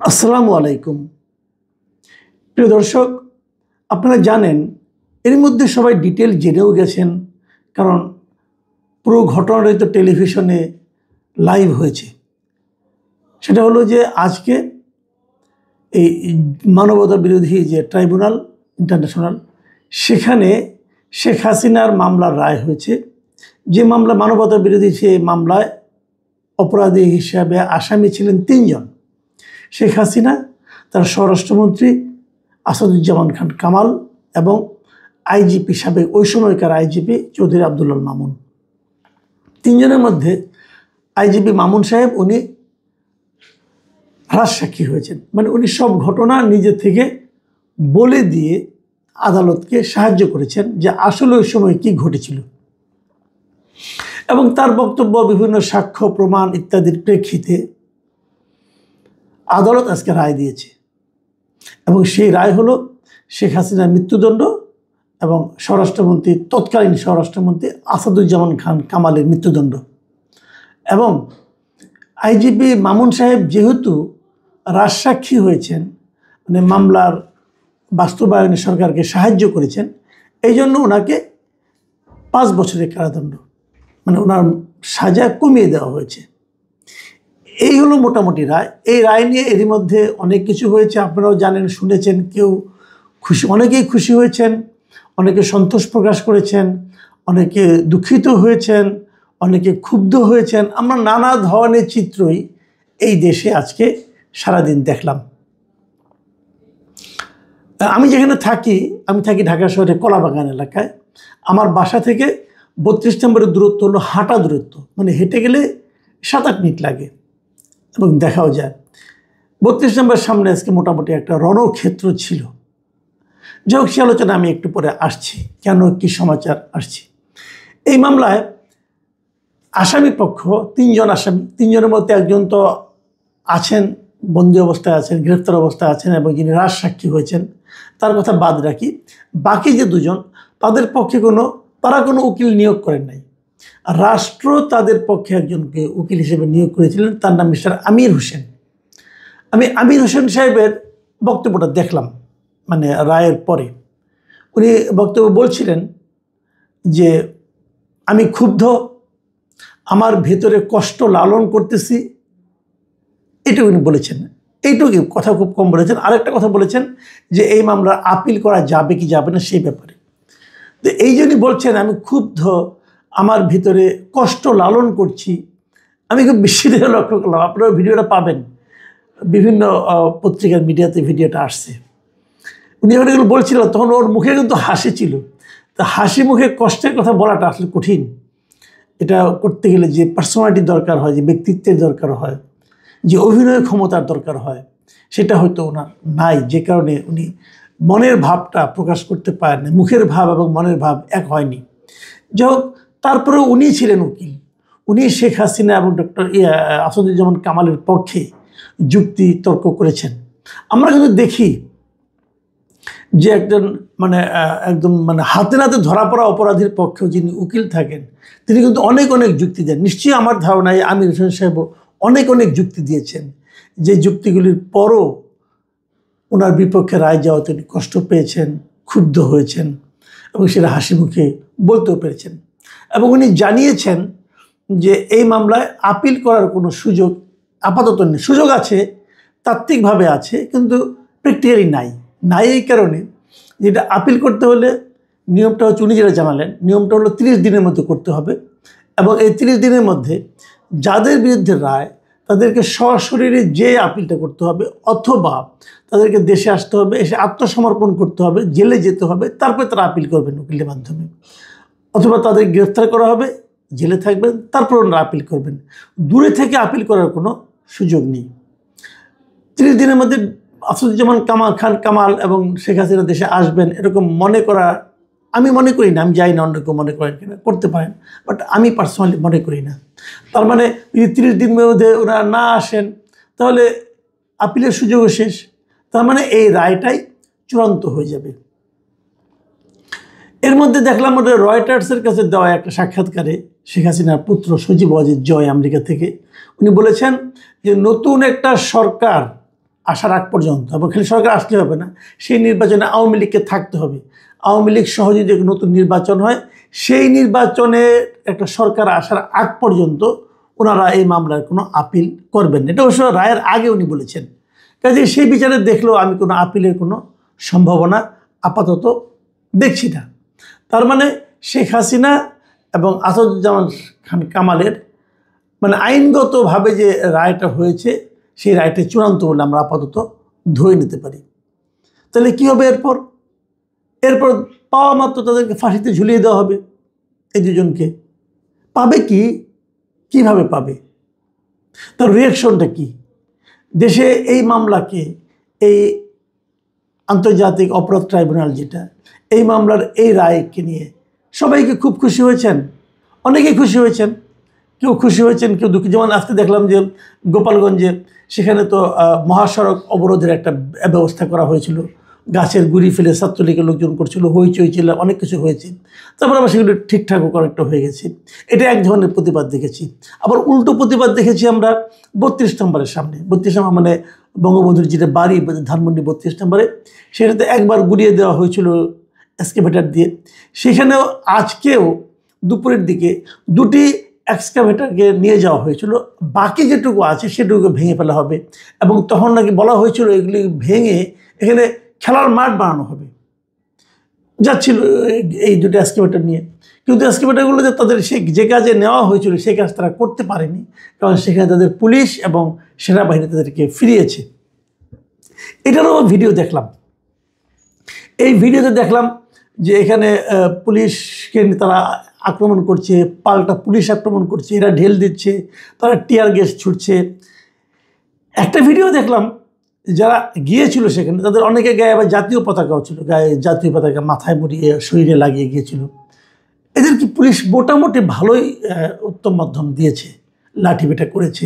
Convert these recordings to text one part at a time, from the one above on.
আসসালামু আলাইকুম। প্রিয় দর্শক, আপনারা জানেন এর মধ্যে সবাই ডিটেল জেনেও গেছেন, কারণ পুরো ঘটনাটাই তো টেলিভিশনে লাইভ হয়েছে। সেটা হলো যে আজকে এই মানবতা বিরোধী যে ট্রাইব্যুনাল ইন্টারন্যাশনাল, সেখানে শেখ হাসিনার মামলার রায় হয়েছে। যে মামলা মানবতা বিরোধী, সেই মামলায় অপরাধী হিসাবে আসামি ছিলেন ৩ জন: শেখ হাসিনা, তার স্বরাষ্ট্রমন্ত্রী আসাদুজ্জামান খান কামাল এবং আইজিপি, সাবেক ওই সময়কার আইজিপি চৌধুরী আবদুল্লাহ মামুন। ৩ জনের মধ্যে আইজিপি মামুন সাহেব উনি রাজসাক্ষী হয়েছেন, মানে উনি সব ঘটনা নিজে থেকে বলে দিয়ে আদালতকে সাহায্য করেছেন যে আসলে ওই সময় কি ঘটেছিল, এবং তার বক্তব্য, বিভিন্ন সাক্ষ্য প্রমাণ ইত্যাদির প্রেক্ষিতে আদালত আজকে রায় দিয়েছে। এবং সেই রায় হলো শেখ হাসিনার মৃত্যুদণ্ড এবং তৎকালীন স্বরাষ্ট্রমন্ত্রী আসাদুজ্জামান খান কামালের মৃত্যুদণ্ড। এবং আইজিপি মামুন সাহেব যেহেতু রাজসাক্ষী হয়েছেন, মানে মামলার বাস্তবায়নে সরকারকে সাহায্য করেছেন, এই জন্য ওনাকে 5 বছরের কারাদণ্ড, মানে ওনার সাজা কমিয়ে দেওয়া হয়েছে। এই হলো মোটামুটি রায়। এই রায় নিয়ে এরই মধ্যে অনেক কিছু হয়েছে, আপনারাও জানেন, শুনেছেন। কেউ খুশি, অনেকেই খুশি হয়েছেন, অনেকে সন্তোষ প্রকাশ করেছেন, অনেকে দুঃখিত হয়েছেন, অনেকে ক্ষুব্ধ হয়েছেন। আমরা নানা ধরনের চিত্রই এই দেশে আজকে সারাদিন দেখলাম। আমি যেখানে থাকি, আমি থাকি ঢাকা শহরে কলাবাগান এলাকায়। আমার বাসা থেকে 32 নম্বরের দূরত্ব হলো হাঁটা দূরত্ব, মানে হেঁটে গেলে 7-8 মিনিট লাগে এবং দেখাও যায়। 32 নম্বরের সামনে আজকে মোটামুটি একটা রণক্ষেত্র ছিল। যাই হোক, সে আলোচনা আমি একটু পরে আসছি, কেন কি সমাচার আসছি। এই মামলায় আসামি পক্ষ 3 জন আসামি। 3 জনের মধ্যে একজন তো আছেন, বন্দী অবস্থায় আছেন, গ্রেফতার অবস্থায় আছেন, এবং যিনি রাজসাক্ষী হয়েছেন তার কথা বাদ রাখি। বাকি যে 2 জন, তাদের পক্ষে তারা কোনো উকিল নিয়োগ করেন নাই। রাষ্ট্র তাদের পক্ষে একজনকে উকিল হিসেবে নিয়োগ করেছিলেন, তার নাম মিস্টার আমির হোসেন। আমি আমির হোসেন সাহেবের বক্তব্যটা দেখলাম, মানে রায়ের পরে। উনি বক্তব্য বলছিলেন যে আমি ক্ষুব্ধ, আমার ভেতরে কষ্ট লালন করতেছি, এটুকু উনি বলেছেন। এইটুকু কথা খুব কম বলেছেন। আরেকটা কথা বলেছেন যে এই মামলার আপিল করা যাবে কি যাবে না সেই ব্যাপারে। তো এই জন্যই বলছেন আমি ক্ষুব্ধ, আমার ভিতরে কষ্ট লালন করছি। আমি খুব বেশি দিনে লক্ষ্য করলাম, আপনারা ভিডিওটা পাবেন, বিভিন্ন পত্রিকার মিডিয়াতে ভিডিওটা আসছে। উনি যখন এগুলো বলছিল তখন ওর মুখে কিন্তু হাসি ছিল। তা হাসি মুখে কষ্টের কথা বলাটা আসলে কঠিন। এটা করতে গেলে যে পার্সোনালিটি দরকার হয়, যে ব্যক্তিত্বের দরকার হয়, যে অভিনয় ক্ষমতার দরকার হয়, সেটা হয়তো ওনার নাই, যে কারণে উনি মনের ভাবটা প্রকাশ করতে পারেন না। মুখের ভাব এবং মনের ভাব এক হয়নি। যাই হোক, তারপরেও উনি ছিলেন উকিল। উনি শেখ হাসিনা এবং ডক্টর আসাদুজ্জামান কামালের পক্ষে যুক্তি তর্ক করেছেন। আমরা কিন্তু দেখি যে একদম হাতে নাতে ধরা পড়া অপরাধীর পক্ষেও যিনি উকিল থাকেন, তিনি কিন্তু অনেক যুক্তি দেন। নিশ্চয়ই আমার ধারণায় আমির হোসেন সাহেবও অনেক যুক্তি দিয়েছেন, যে যুক্তিগুলির পরও ওনার বিপক্ষে রায় যাওয়া তিনি কষ্ট পেয়েছেন, ক্ষুব্ধ হয়েছেন, এবং সেটা হাসি মুখে বলতেও পেরেছেন। এবং উনি জানিয়েছেন যে এই মামলায় আপিল করার কোনো সুযোগ আপাতত নেই। সুযোগ আছে, তাত্ত্বিকভাবে আছে, কিন্তু প্র্যাকটিক্যালি নাই। এই কারণে যেটা আপিল করতে হলে নিয়মটা হচ্ছে, উনি যেটা জানালেন, নিয়মটা হলো 30 দিনের মধ্যে করতে হবে। এবং এই 30 দিনের মধ্যে যাদের বিরুদ্ধে রায়, তাদেরকে সশরীরে যে আপিলটা করতে হবে, অথবা তাদেরকে দেশে আসতে হবে, এসে আত্মসমর্পণ করতে হবে, জেলে যেতে হবে, তারপরে তারা আপিল করবেন উকিলের মাধ্যমে, অথবা তাদের গ্রেফতার করা হবে, জেলে থাকবেন, তারপর ওনারা আপিল করবেন। দূরে থেকে আপিল করার কোনো সুযোগ নেই। 30 দিনের মধ্যে আসাদুজ্জামান খান কামাল এবং শেখ হাসিনা দেশে আসবেন, এরকম মনে করা আমি মনে করি না। আমি যাই না, অন্য কেউ মনে করেন কিনা, করতে পারেন, বাট আমি পার্সোনালি মনে করি না। তার মানে যদি 30 দিনের মধ্যে ওনারা না আসেন, তাহলে আপিলের সুযোগও শেষ। তার মানে এই রায়টাই চূড়ান্ত হয়ে যাবে। এর মধ্যে দেখলাম ওদের রয়টার্সের কাছে দেওয়া একটা সাক্ষাৎকারে শেখ হাসিনার পুত্র সজীব ওয়াজেদ জয়, আমেরিকা থেকে, উনি বলেছেন যে নতুন একটা সরকার আসার আগ পর্যন্ত, এবং খালি সরকার আসলে হবে না, সেই নির্বাচনে আওয়ামী লীগকে থাকতে হবে। আওয়ামী লীগ সহ যদি নতুন নির্বাচন হয়, সেই নির্বাচনে একটা সরকার আসার আগ পর্যন্ত ওনারা এই মামলার কোনো আপিল করবেন না। এটা অবশ্য রায়ের আগে উনি বলেছেন। কাজে সেই বিচারে দেখলেও আমি কোনো আপিলের কোনো সম্ভাবনা আপাতত দেখছি না। তার মানে শেখ হাসিনা এবং আসাদুজ্জামান খান কামালের মানে আইনগতভাবে যে রায়টা হয়েছে, সেই রায়টা চূড়ান্ত বলে আমরা আপাতত ধরে নিতে পারি। তাহলে কী হবে এরপর? এরপর পাওয়া মাত্র তাদেরকে ফাঁসিতে ঝুলিয়ে দেওয়া হবে। এই দুজনকে পাবে কি, কিভাবে পাবে, তার রিয়াকশনটা কি? দেশে এই মামলাকে, এই আন্তর্জাতিক অপরাধ ট্রাইব্যুনাল যেটা, এই মামলার এই রায়কে নিয়ে সবাইকে খুব খুশি হয়েছেন, অনেকেই খুশি হয়েছেন, কেউ খুশি হয়েছেন, কেউ দুঃখী। যেমন আজকে দেখলাম যে গোপালগঞ্জে সেখানে তো মহাসড়ক অবরোধের একটা ব্যবস্থা করা হয়েছিল, গাছের গুঁড়ি ফেলে ছাত্রলীগের লোকজন করছিল, হইচই ছিল, অনেক কিছু হয়েছে। তারপর আবার সেগুলো ঠিকঠাকও কয়েকটা হয়ে গেছে। এটা এক ধরনের প্রতিবাদ দেখেছি। আবার উল্টো প্রতিবাদ দেখেছি আমরা 32 নম্বরের সামনে। 32 নম্বর মানে বঙ্গবন্ধুর যেটা বাড়ি ধানমন্ডি 32 নম্বরে, সেটাতে একবার গুড়িয়ে দেওয়া হয়েছিল এক্সকাভেটার দিয়ে। সেখানেও আজকেও দুপুরের দিকে দুটি এক্সকাভেটারকে নিয়ে যাওয়া হয়েছিল, বাকি যেটুকু আছে সেটুকু ভেঙে ফেলা হবে। এবং তখন নাকি বলা হয়েছিল এগুলি ভেঙে এখানে খেলার মাঠ বানানো হবে, যাচ্ছিল এই দুটো এক্সকাভেটার নিয়ে। কিন্তু এক্সকাভেটারগুলো যে তাদের যে কাজে নেওয়া হয়েছিল সেই কাজ তারা করতে পারেনি, কারণ সেখানে তাদের পুলিশ এবং সেনাবাহিনী তাদেরকে ফিরিয়েছে। এটারও ভিডিও দেখলাম। এই ভিডিওতে দেখলাম যে এখানে পুলিশকে তারা আক্রমণ করছে, পাল্টা পুলিশ আক্রমণ করছে, এরা ঢেল দিচ্ছে, তারা টিয়ার গ্যাস ছুটছে। একটা ভিডিও দেখলাম যারা গিয়েছিল সেখানে তাদের অনেকে গায়ে আবার জাতীয় পতাকাও ছিল, গায়ে জাতীয় পতাকা মাথায় মুড়িয়ে শরীরে লাগিয়ে গিয়েছিল। এদের কি পুলিশ মোটামুটি ভালোই উত্তম মাধ্যম দিয়েছে, লাঠিপেটা করেছে।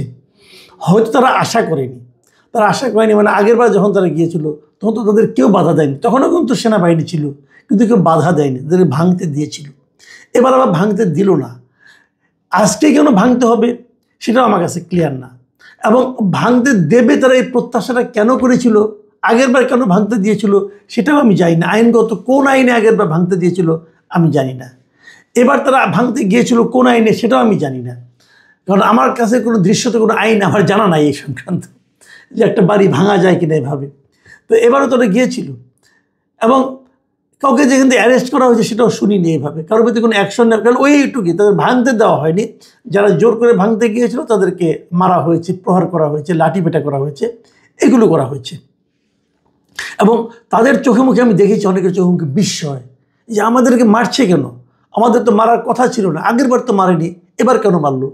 হয়তো তারা আশা করেনি, মানে আগেরবার যখন তারা গিয়েছিল তখন তো তাদের কেউ বাধা দেয়নি, তখনও কিন্তু সেনাবাহিনী ছিল, কিন্তু কেউ বাধা দেয়নি, তাদের ভাঙতে দিয়েছিল। এবার আবার ভাঙতে দিল না। আজকে কেন ভাঙতে হবে সেটাও আমার কাছে ক্লিয়ার না। এবং ভাঙতে দেবে তারা এই প্রত্যাশাটা কেন করেছিল, আগেরবার কেন ভাঙতে দিয়েছিল সেটাও আমি জানি না। আইনগত কোন আইনে আগেরবার ভাঙতে দিয়েছিল আমি জানি না। এবার তারা ভাঙতে গিয়েছিল কোন আইনে সেটাও আমি জানি না, কারণ আমার কাছে কোনো দৃশ্যতে কোনো আইন আমার জানা নাই এই সংক্রান্ত, যে একটা বাড়ি ভাঙা যায় কিনা এভাবে। তো এবারও তারা গিয়েছিল, এবং কাউকে যেখান থেকে অ্যারেস্ট করা হয়েছে সেটাও শুনিনি এইভাবে, কারোর প্রতি কোনো অ্যাকশন নেই। কারণ ওইটুকুই, তাদের ভাঙতে দেওয়া হয়নি। যারা জোর করে ভাঙতে গিয়েছিল তাদেরকে মারা হয়েছে, প্রহার করা হয়েছে, লাঠিপেটা করা হয়েছে, এগুলো করা হয়েছে। এবং তাদের চোখে মুখে আমি দেখেছি, অনেকের চোখে মুখে বিস্ময় যে আমাদেরকে মারছে কেন, আমাদের তো মারার কথা ছিল না, আগেরবার তো মারেনি, এবার কেন মারলো?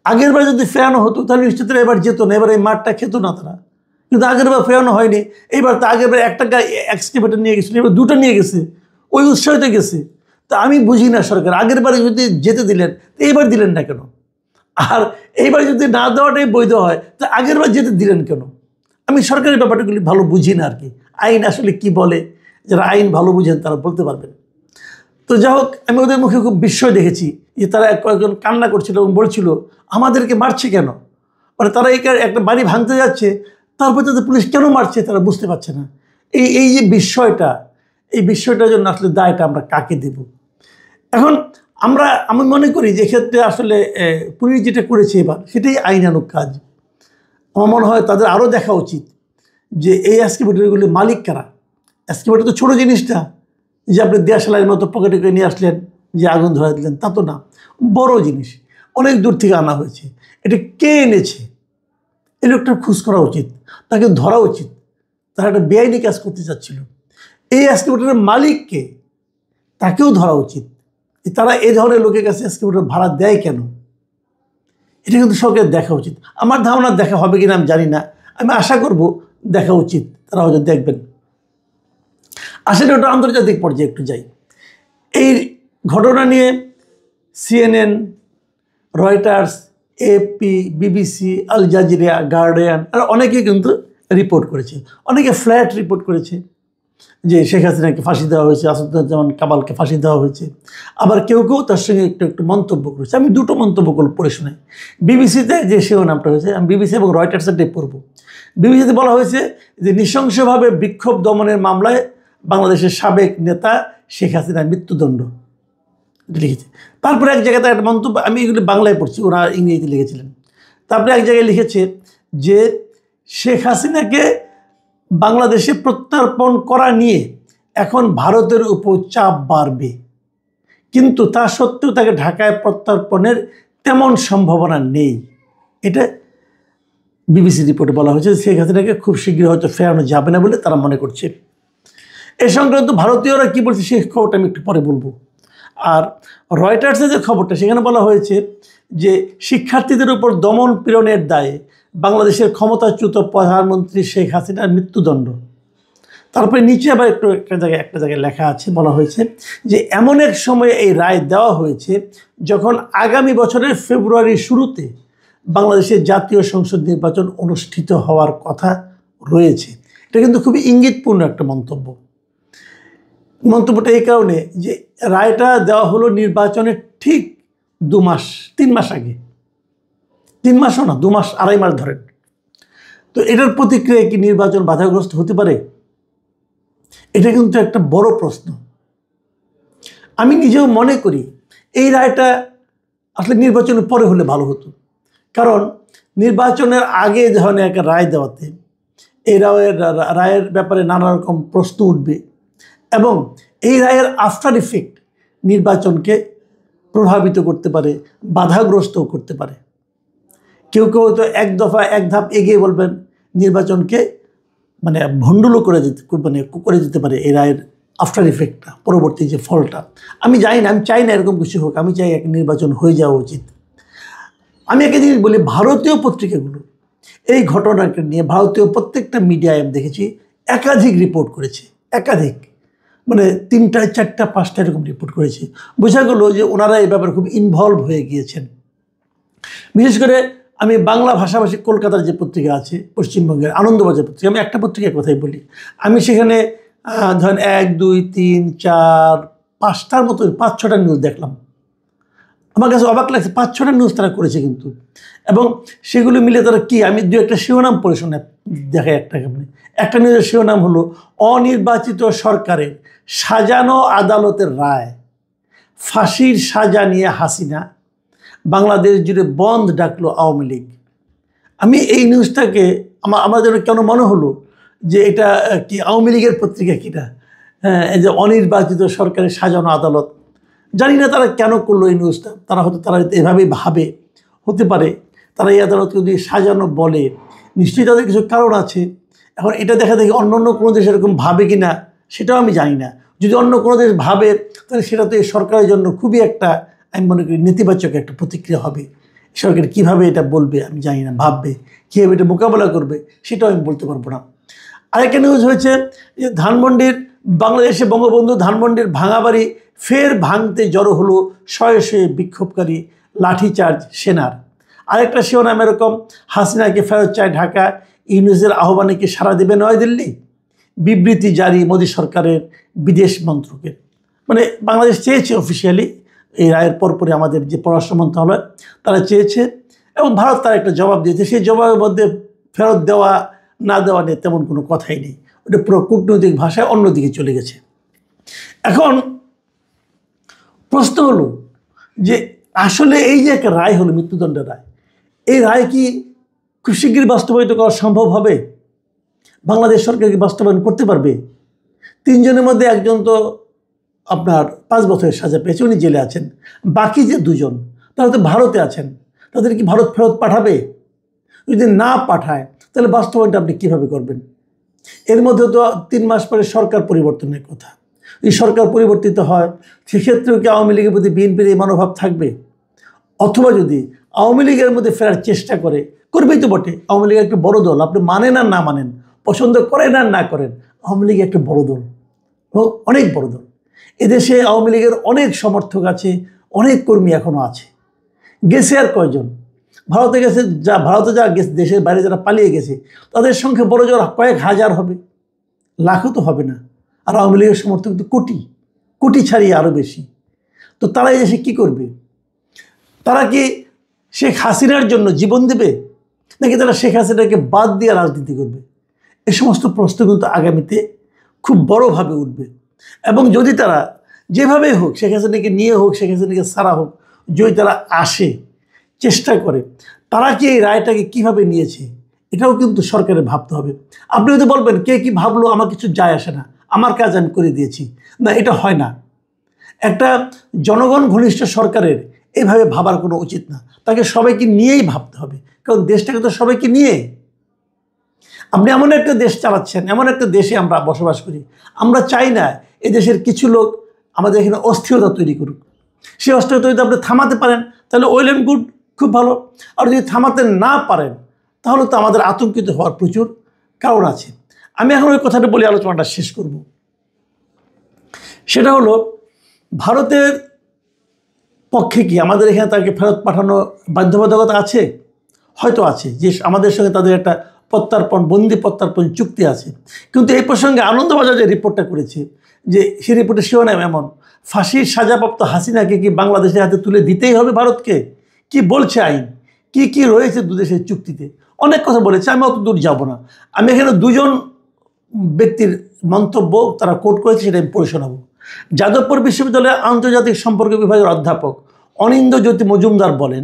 আগেরবার যদি ফেরানো হতো তাহলে নিশ্চিত এবার যেত না, এবার এই মারটা খেত না তারা। কিন্তু আগেরবার ফেরানো হয়নি, এইবার তো আগেরবার একটা এক্সকাভেটর নিয়ে গেছিলো, এবার দুটো নিয়ে গেছে, ওই উৎসাহিত গেছে। তা আমি বুঝি না সরকার আগেরবারে যদি যেতে দিলেন তো এইবার দিলেন না কেন? আর এইবার যদি না দেওয়াটাই বৈধ হয় তো আগেরবার যেতে দিলেন কেন? আমি সরকারি ব্যাপারগুলি ভালো বুঝি না আর কি। আইন আসলে কি বলে, যারা আইন ভালো বুঝেন তারা বলতে পারবেন। তো যাই হোক, আমি ওদের মুখে খুব বিস্ময় দেখেছি যে তারা কয়েকজন কান্না করছিল এবং বলছিল আমাদেরকে মারছে কেন। মানে তারা একটা বাড়ি ভাঙতে যাচ্ছে, তারপর তাদের পুলিশ কেন মারছে তারা বুঝতে পারছে না। এই যে বিষয়টা, এই বিষয়টার জন্য আসলে দায়টা আমরা কাকে দেব? এখন আমি মনে করি যে এক্ষেত্রে আসলে পুলিশ যেটা করেছে এবার সেটাই আইনানুগ কাজ। আমার মনে হয় তাদের আরও দেখা উচিত যে এই এক্সকাভেটরগুলির মালিক কারা। এক্সকাভেটর তো ছোটো জিনিসটা যে আপনি দেশালাইয়ের মতো পকেটে করে নিয়ে আসলেন, যে আগুন ধরাই দিলেন, তা তো না। বড় জিনিস, অনেক দূর থেকে আনা হয়েছে। এটা কে এনেছে এই লোকটার খোঁজ করা উচিত, তাকে ধরা উচিত। তারা একটা বেআইনি কাজ করতে চাচ্ছিল। এই এক্সকাভেটরের মালিককে, তাকেও ধরা উচিত। তারা এই ধরনের লোকের কাছে এক্সকাভেটর ভাড়া দেয় কেন, এটা কিন্তু সরকারের দেখা উচিত। আমার ধারণা দেখা হবে কিনা আমি জানি না, আমি আশা করব দেখা উচিত, তারা হয়তো দেখবেন। আসলে ওটা আন্তর্জাতিক পর্যায়ে একটু যাই। এই ঘটনা নিয়ে CNN, Reuters, AP, BBC, Al Jazeera, Guardian আর অনেকেই কিন্তু রিপোর্ট করেছে, অনেকে ফ্ল্যাট রিপোর্ট করেছে। যে শেখ হাসিনাকে ফাঁসি দেওয়া হয়েছে, আসাদুজ্জামান কামালকে ফাঁসি দেওয়া হয়েছে। আবার কেউ কেউ তার সঙ্গে একটু একটু মন্তব্য করেছে। আমি দুটো মন্তব্য পড়ে শোনাই। বিবিসিতে যে শিরোনামটা হয়েছে, আমি বিবিসি এবং রয়টার্সেরটাই পড়ব। বিবিসিতে বলা হয়েছে যে নৃশংসভাবে বিক্ষোভ দমনের মামলায় বাংলাদেশের সাবেক নেতা শেখ হাসিনার মৃত্যুদণ্ড লিখেছে। তারপরে এক জায়গাতে একটা মন্তব্য, আমি এগুলো বাংলায় পড়ছি, ওরা ইংরেজিতে লিখেছিলেন। তারপরে এক জায়গায় লিখেছে যে শেখ হাসিনাকে বাংলাদেশে প্রত্যর্পণ করা নিয়ে এখন ভারতের উপর চাপ বাড়বে, কিন্তু তা সত্ত্বেও তাকে ঢাকায় প্রত্যর্পণের তেমন সম্ভাবনা নেই। এটা বিবিসি রিপোর্টে বলা হয়েছে। শেখ হাসিনাকে খুব শীঘ্রই হয়তো ফেরানো যাবে না বলে তারা মনে করছে। এ সংক্রান্ত ভারতীয়রা কী বলছে সেই খবরটা আমি একটু পরে বলবো। আর রয়টার্সের যে খবরটা, সেখানে বলা হয়েছে যে শিক্ষার্থীদের উপর দমন পীড়নের দায়ে বাংলাদেশের ক্ষমতাচ্যুত প্রধানমন্ত্রী শেখ হাসিনার মৃত্যুদণ্ড। তারপরে নিচে আবার একটা জায়গায় লেখা আছে, বলা হয়েছে যে এমন এক সময়ে এই রায় দেওয়া হয়েছে যখন আগামী বছরের ফেব্রুয়ারির শুরুতে বাংলাদেশের জাতীয় সংসদ নির্বাচন অনুষ্ঠিত হওয়ার কথা রয়েছে। এটা কিন্তু খুবই ইঙ্গিতপূর্ণ একটা মন্তব্য। মন্তব্যটা এই কারণে যে রায়টা দেওয়া হলো নির্বাচনের ঠিক 3 মাস আগে। 3 মাসও না, 2 মাস, 2.5 মাস ধরেন। তো এটার প্রতিক্রিয়ায় কি নির্বাচন বাধাগ্রস্ত হতে পারে? এটা কিন্তু একটা বড় প্রশ্ন। আমি নিজেও মনে করি এই রায়টা আসলে নির্বাচনের পরে হলে ভালো হতো। কারণ নির্বাচনের আগে ধরনের একটা রায় দেওয়াতে এই রায়ের ব্যাপারে নানা রকম প্রশ্ন উঠবে এবং এই রায়ের আফটার ইফেক্ট নির্বাচনকে প্রভাবিত করতে পারে, বাধাগ্রস্তও করতে পারে। কেউ কেউ তো এক ধাপ এগিয়ে বলবেন নির্বাচনকে মানে ভণ্ডুলো করে দিতে পারে এই রায়ের আফটার ইফেক্টটা, পরবর্তী যে ফলটা। আমি জানি না, আমি চাই না এরকম কিছু হোক, আমি চাই এক নির্বাচন হয়ে যাওয়া উচিত। আমি একটা জিনিস বলি, ভারতীয় পত্রিকাগুলো এই ঘটনাকে নিয়ে, ভারতীয় প্রত্যেকটা মিডিয়ায় আমি দেখেছি একাধিক রিপোর্ট করেছে, একাধিক, মানে 3টা 4টা 5টা এরকম রিপোর্ট করেছে। বোঝা গেল যে ওনারা এই ব্যাপারে খুব ইনভলভ হয়ে গিয়েছেন। বিশেষ করে আমি বাংলা ভাষাভাষী কলকাতার যে পত্রিকা আছে, পশ্চিমবঙ্গের আনন্দবাজার পত্রিকা, আমি একটা পত্রিকার কথাই বলি, আমি সেখানে ধরেন 1, 2, 3, 4, 5টার মতো 5-6টা নিউজ দেখলাম। আমার কাছে অবাক লাগছে, 5-6টা নিউজ তারা করেছে কিন্তু। এবং সেগুলো মিলে তারা কি, আমি 2-একটা শিরোনাম পড়ে শুনে দেখাই। একটা নিউজের শিরোনাম হলো অনির্বাচিত সরকারের সাজানো আদালতের রায়, ফাঁসির সাজা নিয়ে হাসিনা, বাংলাদেশ জুড়ে বন্ধ ডাকলো আওয়ামী লীগ। আমি এই নিউজটাকে আমার যেন কেন মনে হলো যে এটা কি আওয়ামী লীগের পত্রিকা কিনা। হ্যাঁ, এই যে অনির্বাচিত সরকারের সাজানো আদালত, জানি না তারা কেন করলো এই নিউজটা। তারা এভাবেই ভাবে, হতে পারে তারা এই আদালতকে যদি সাজানো বলে, নিশ্চয়ই তাদের কিছু কারণ আছে। এখন এটা দেখা দেখি অন্য কোনো দেশ এরকম ভাবে কি না সেটাও আমি জানি না। যদি অন্য কোনো দেশ ভাবে তাহলে সেটা তো এই সরকারের জন্য খুবই একটা, আমি মনে করি নেতিবাচক একটা প্রতিক্রিয়া হবে। সরকার কীভাবে এটা বলবে আমি জানি না, ভাববে কীভাবে এটা মোকাবেলা করবে সেটাও আমি বলতে পারবো না। আরেকটা নিউজ হয়েছে যে বাংলাদেশে বঙ্গবন্ধু ধানমন্ডির ভাঙা বাড়ি ফের ভাঙতে জড়ো হলো শয়ে বিক্ষোভকারী, লাঠিচার্জ সেনার। আরেকটা শিরোনাম এরকম, হাসিনাকে ফেরত চায় ঢাকা, ইউনূসের আহ্বানে কি সাড়া দেবে নয়াদিল্লি, বিবৃতি জারি মোদী সরকারের বিদেশ মন্ত্রকের। মানে বাংলাদেশ চেয়েছে অফিসিয়ালি এই রায়ের পরপরই আমাদের যে পররাষ্ট্র মন্ত্রণালয় তারা চেয়েছে এবং ভারত তার একটা জবাব দিয়েছে। সেই জবাবের মধ্যে ফেরত দেওয়া না দেওয়া নিয়ে তেমন কোনো কথাই নেই, ওটা পুরো কূটনৈতিক ভাষায় অন্যদিকে চলে গেছে। এখন প্রশ্ন হলো যে আসলে এই যে একটা রায় হলো, মৃত্যুদণ্ডের রায়, এই রায় কি খুব শীঘ্রই বাস্তবায়িত করা সম্ভব হবে? বাংলাদেশ সরকার কি বাস্তবায়ন করতে পারবে? 3 জনের মধ্যে একজন তো আপনার 5 বছরের সাজা পেয়েছে, উনি জেলে আছেন। বাকি যে 2 জন তারা তো ভারতে আছেন, তাদের কি ভারত ফেরত পাঠাবে? যদি না পাঠায় তাহলে বাস্তবায়নটা আপনি কীভাবে করবেন? এর মধ্যে তো 3 মাস পরে সরকার পরিবর্তনের কথা। এই সরকার পরিবর্তিত হয়, সেক্ষেত্রেও কি আওয়ামী লীগের প্রতি বিএনপির এই মনোভাব থাকবে? অথবা যদি আওয়ামী লীগের মধ্যে ফেরার চেষ্টা করবেই তো বটে। আওয়ামী লীগ একটা বড় দল, আপনি মানেন আর না মানেন, পছন্দ করেন আর না করেন, আওয়ামী লীগ একটা বড় দল এবং অনেক বড় দল। এদেশে আওয়ামী লীগের অনেক সমর্থক আছে, অনেক কর্মী এখনও আছে। গেছে আর কয়জন? ভারতে গেছে, যা গেছে, দেশের বাইরে যারা পালিয়ে গেছে তাদের সংখ্যা বড় জোর কয়েক হাজার হবে, লাখও তো হবে না। আর আওয়ামী লীগের সমর্থক তো কোটি কোটি ছাড়িয়ে আরও বেশি। তো তারা এই দেশে কী করবে? তারা কি শেখ হাসিনার জন্য জীবন দেবে, নাকি তারা শেখ হাসিনাকে বাদ দিয়ে রাজনীতি করবে? এই সমস্ত প্রশ্ন কিন্তু আগামীতে খুব বড়োভাবে উঠবে। এবং যদি তারা যেভাবে হোক, শেখ হাসিনাকে নিয়ে হোক, শেখ হাসিনাকে ছাড়া হোক, যদি তারা আসে, চেষ্টা করে, তারা কি এই রায়টাকে কীভাবে নিয়েছে এটাও কিন্তু সরকারের ভাবতে হবে। আপনি যদি বলবেন কে কী ভাবলো আমার কিছু যায় আসে না, আমার কাজ আমি করে দিয়েছি, না, এটা হয় না। একটা জনগণ ঘনিষ্ঠ সরকারের এইভাবে ভাবার কোনো উচিত না। তাকে সবাইকে নিয়েই ভাবতে হবে, কারণ দেশটাকে তো সবাইকে নিয়ে। আপনি এমন একটা দেশ চালাচ্ছেন, এমন একটা দেশে আমরা বসবাস করি, আমরা চাই না এই দেশের কিছু লোক আমাদের এখানে অস্থিরতা তৈরি করুক। সেই অস্থিরতা যদি আপনি থামাতে পারেন তাহলে ওয়েল অ্যান্ড গুড, খুব ভালো। আর যদি থামাতে না পারেন তাহলে তো আমাদের আতঙ্কিত হওয়ার প্রচুর কারণ আছে। আমি এখন ওই কথাটা বলে আলোচনাটা শেষ করব। সেটা হলো, ভারতের পক্ষে কি আমাদের এখানে তাকে ফেরত পাঠানো বাধ্যবাধকতা আছে? হয়তো আছে, যে আমাদের সঙ্গে তাদের একটা বন্দি প্রত্যার্পণ চুক্তি আছে। কিন্তু এই প্রসঙ্গে আনন্দবাজার যে রিপোর্টটা করেছে, যে সেই রিপোর্টের শিরোনাম এমন, ফাঁসির সাজাপ্রাপ্ত হাসিনাকে কি বাংলাদেশের হাতে তুলে দিতেই হবে ভারতকে? কি বলছে আইন, কি কি রয়েছে দুদেশের চুক্তিতে, অনেক কথা বলেছে। আমি অত দূর যাব না। আমি এখানে দুজন ব্যক্তির মন্তব্য তারা কোট করেছে, সেটা আমি পড়ে শোনাবো। যাদবপুর বিশ্ববিদ্যালয়ের আন্তর্জাতিক সম্পর্ক বিভাগের অধ্যাপক অনিন্দ্যজ্যোতি মজুমদার বলেন,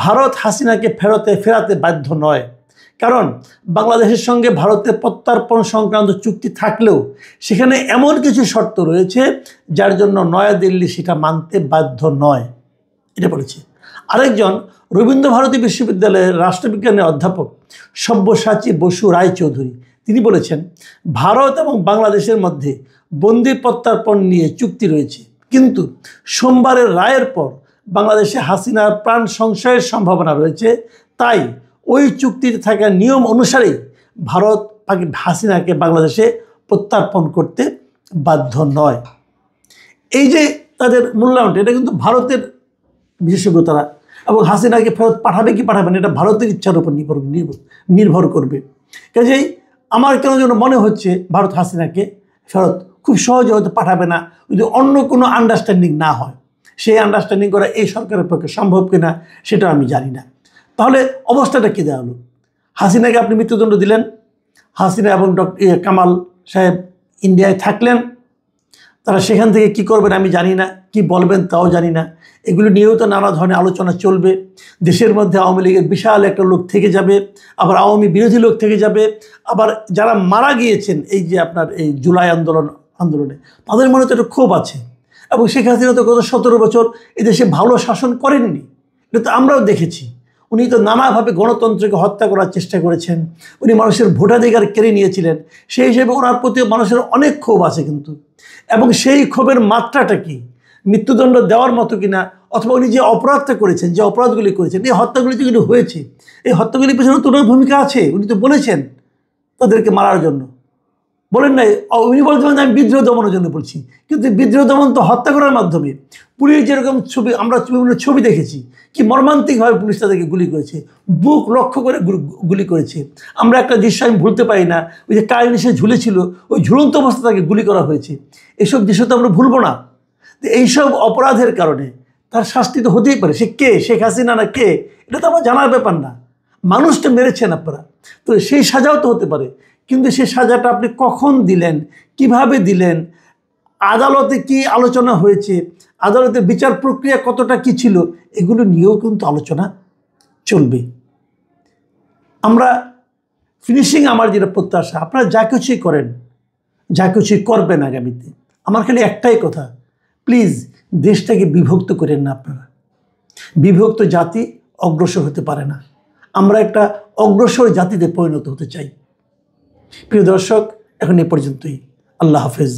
ভারত হাসিনাকে ফেরাতে বাধ্য নয়, কারণ বাংলাদেশের সঙ্গে ভারতের প্রত্যার্পণ সংক্রান্ত চুক্তি থাকলেও সেখানে এমন কিছু শর্ত রয়েছে যার জন্য নয়াদিল্লি সেটা মানতে বাধ্য নয়, এটা বলেছে। আরেকজন রবীন্দ্রভারতী বিশ্ববিদ্যালয়ের রাষ্ট্রবিজ্ঞানের অধ্যাপক সব্যসাচী বসু রায়চৌধুরী, তিনি বলেছেন, ভারত এবং বাংলাদেশের মধ্যে বন্দি প্রত্যার্পণ নিয়ে চুক্তি রয়েছে, কিন্তু সোমবারের রায়ের পর বাংলাদেশে হাসিনার প্রাণ সংশয়ের সম্ভাবনা রয়েছে। তাই ওই চুক্তিতে থাকা নিয়ম অনুসারেই ভারত হাসিনাকে বাংলাদেশে প্রত্যার্পণ করতে বাধ্য নয়। এই যে তাদের মূল্যায়নটা, এটা কিন্তু ভারতের বিশেষজ্ঞতারা, এবং হাসিনাকে ফেরত পাঠাবে কি পাঠাবে না এটা ভারতের ইচ্ছার উপর নির্ভর করবে। কাজেই আমার কেন যেন মনে হচ্ছে ভারত হাসিনাকে ফেরত খুব সহজে হয়তো পাঠাবে না, যদি অন্য কোনো আন্ডারস্ট্যান্ডিং না হয়। সেই আন্ডারস্ট্যান্ডিং করা এই সরকারের পক্ষে সম্ভব কিনা সেটা আমি জানি না। তাহলে অবস্থাটা কী দাঁড়ালো? হাসিনাকে আপনি মৃত্যুদণ্ড দিলেন, হাসিনা এবং কামাল সাহেব ইন্ডিয়ায় থাকলেন, তারা সেখান থেকে কি করবেন আমি জানি না, কি বলবেন তাও জানি না। এগুলো নিয়েও তো নানা ধরনের আলোচনা চলবে। দেশের মধ্যে আওয়ামী লীগের বিশাল একটা লোক থেকে যাবে, আবার আওয়ামী বিরোধী লোক থেকে যাবে, আবার যারা মারা গিয়েছেন এই যে আপনার এই জুলাই আন্দোলনে তাদের মনে তো একটা ক্ষোভ আছে। এবং শেখ হাসিনা তো গত 17 বছর এদেশে ভালো শাসন করেননি, এটা তো আমরাও দেখেছি। উনি তো নানাভাবে গণতন্ত্রকে হত্যা করার চেষ্টা করেছেন, উনি মানুষের ভোটাধিকার কেড়ে নিয়েছিলেন। সেই হিসেবে ওনার প্রতি মানুষের অনেক ক্ষোভ আছে কিন্তু। এবং সেই ক্ষোভের মাত্রাটা কি মৃত্যুদণ্ড দেওয়ার মতো কিনা, অথবা উনি যে অপরাধটা করেছেন, যে অপরাধগুলি করেছেন, এই হত্যাগুলি যেগুলি হয়েছে, এই হত্যাগুলির পেছনে তো ওনার ভূমিকা আছে। উনি তো বলেছেন তাদেরকে মারার জন্য, বলেন নাই? উনি বলছেন যে আমি বিদ্রোহ দমনের জন্য বলছি, কিন্তু বিদ্রোহ দমন তো হত্যা করার মাধ্যমে। পুলিশ যেরকম ছবি আমরা বিভিন্ন ছবি দেখেছি, কি মর্মান্তিকভাবে পুলিশ তাদেরকে গুলি করেছে, বুক লক্ষ্য করে গুলি করেছে। আমরা একটা দৃশ্য আমি ভুলতে পারি না, ওই যে কার নিচে ঝুলেছিল, ওই ঝুলন্ত অবস্থা তাকে গুলি করা হয়েছে। এইসব দৃশ্য তো আমরা ভুলবো না। তো এইসব অপরাধের কারণে তার শাস্তি তো হতেই পারে। সে কে, শেখ হাসিনা না কে, এটা তো আমার জানার ব্যাপার না। মানুষটা মেরেছেন আপনারা, তো সেই সাজাও তো হতে পারে। কিন্তু সেই সাজাটা আপনি কখন দিলেন, কিভাবে দিলেন, আদালতে কি আলোচনা হয়েছে, আদালতের বিচার প্রক্রিয়া কতটা কি ছিল, এগুলো নিয়েও কিন্তু আলোচনা চলবে। আমরা ফিনিশিং আমার যেটা প্রত্যাশা, আপনারা যা কিছুই করেন, যা কিছুই করবেন আগামীতে, আমার খালি একটাই কথা, প্লিজ দেশটাকে বিভক্ত করেন না। আপনারা বিভক্ত জাতি অগ্রসর হতে পারে না। আমরা একটা অগ্রসর জাতিতে পরিণত হতে চাই। প্রিয় দর্শক, এখন এ পর্যন্তই। আল্লাহ হাফেজ।